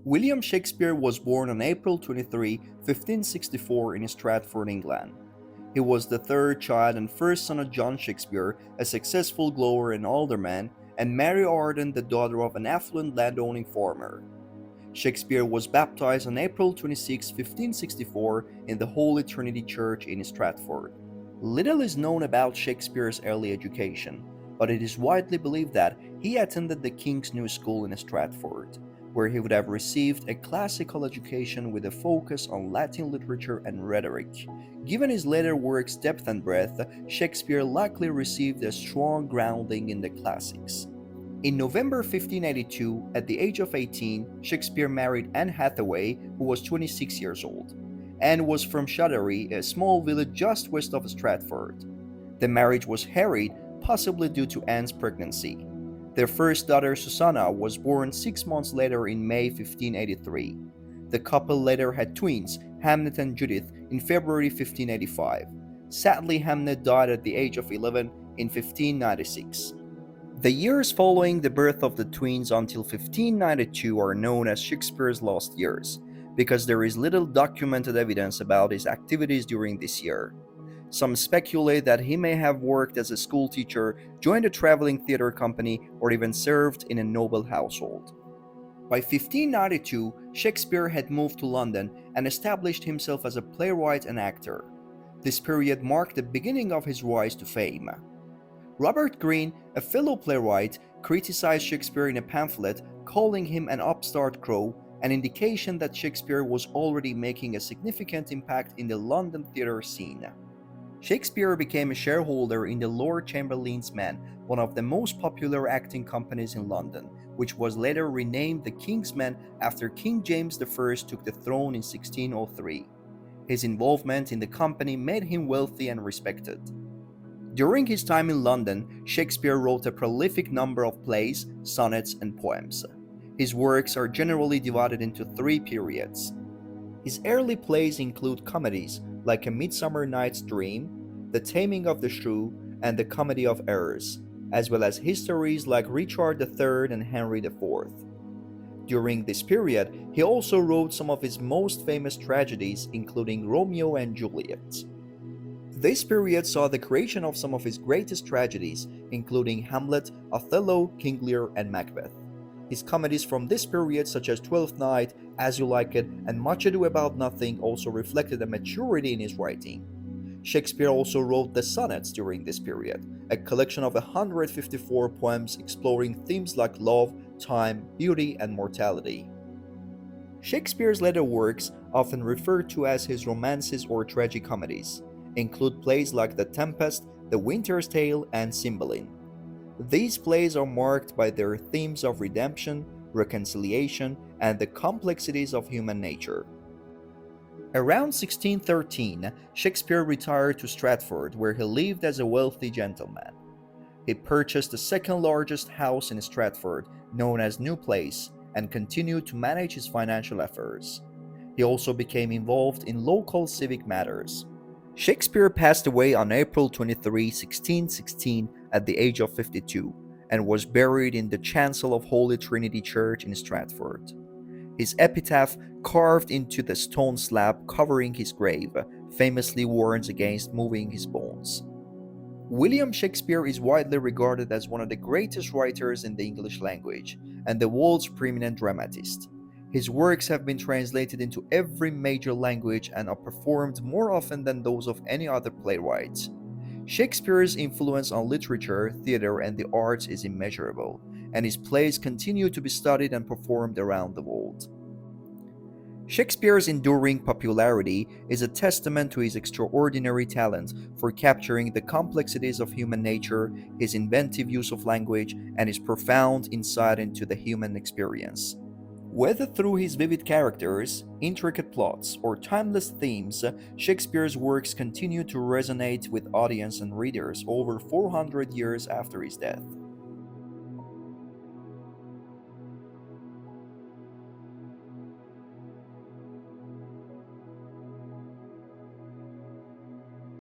William Shakespeare was born on April 23, 1564 in Stratford, England. He was the third child and first son of John Shakespeare, a successful glower and alderman, and Mary Arden, the daughter of an affluent landowning farmer. Shakespeare was baptized on April 26, 1564 in the Holy Trinity Church in Stratford. Little is known about Shakespeare's early education, but it is widely believed that he attended the King's New School in Stratford, where he would have received a classical education with a focus on Latin literature and rhetoric. Given his later work's depth and breadth, Shakespeare likely received a strong grounding in the classics. In November 1582, at the age of 18, Shakespeare married Anne Hathaway, who was 26 years old. Anne was from Shottery, a small village just west of Stratford. The marriage was hurried, possibly due to Anne's pregnancy. Their first daughter, Susanna, was born 6 months later in May 1583. The couple later had twins, Hamlet and Judith, in February 1585. Sadly, Hamlet died at the age of 11 in 1596. The years following the birth of the twins until 1592 are known as Shakespeare's lost years, because there is little documented evidence about his activities during this year. Some speculate that he may have worked as a schoolteacher, joined a traveling theater company, or even served in a noble household. By 1592, Shakespeare had moved to London and established himself as a playwright and actor. This period marked the beginning of his rise to fame. Robert Greene, a fellow playwright, criticized Shakespeare in a pamphlet, calling him an upstart crow, an indication that Shakespeare was already making a significant impact in the London theatre scene. Shakespeare became a shareholder in the Lord Chamberlain's Man, one of the most popular acting companies in London, which was later renamed the King's Men after King James I took the throne in 1603. His involvement in the company made him wealthy and respected. During his time in London, Shakespeare wrote a prolific number of plays, sonnets, and poems. His works are generally divided into three periods. His early plays include comedies like A Midsummer Night's Dream, The Taming of the Shrew, and The Comedy of Errors, as well as histories like Richard III and Henry IV. During this period, he also wrote some of his most famous tragedies, including Romeo and Juliet. This period saw the creation of some of his greatest tragedies, including Hamlet, Othello, King Lear, and Macbeth. His comedies from this period, such as Twelfth Night, As You Like It, and Much Ado About Nothing, also reflected a maturity in his writing. Shakespeare also wrote the sonnets during this period, a collection of 154 poems exploring themes like love, time, beauty, and mortality. Shakespeare's later works, often referred to as his romances or tragicomedies, include plays like The Tempest, The Winter's Tale, and Cymbeline. These plays are marked by their themes of redemption, reconciliation, and the complexities of human nature. Around 1613, Shakespeare retired to Stratford, where he lived as a wealthy gentleman. He purchased the second largest house in Stratford, known as New Place, and continued to manage his financial affairs. He also became involved in local civic matters. Shakespeare passed away on April 23, 1616, at the age of 52, and was buried in the chancel of Holy Trinity Church in Stratford. His epitaph, carved into the stone slab covering his grave, famously warns against moving his bones. William Shakespeare is widely regarded as one of the greatest writers in the English language and the world's preeminent dramatist. His works have been translated into every major language and are performed more often than those of any other playwright. Shakespeare's influence on literature, theater, and the arts is immeasurable, and his plays continue to be studied and performed around the world. Shakespeare's enduring popularity is a testament to his extraordinary talent for capturing the complexities of human nature, his inventive use of language, and his profound insight into the human experience. Whether through his vivid characters, intricate plots, or timeless themes, Shakespeare's works continue to resonate with audience and readers over 400 years after his death.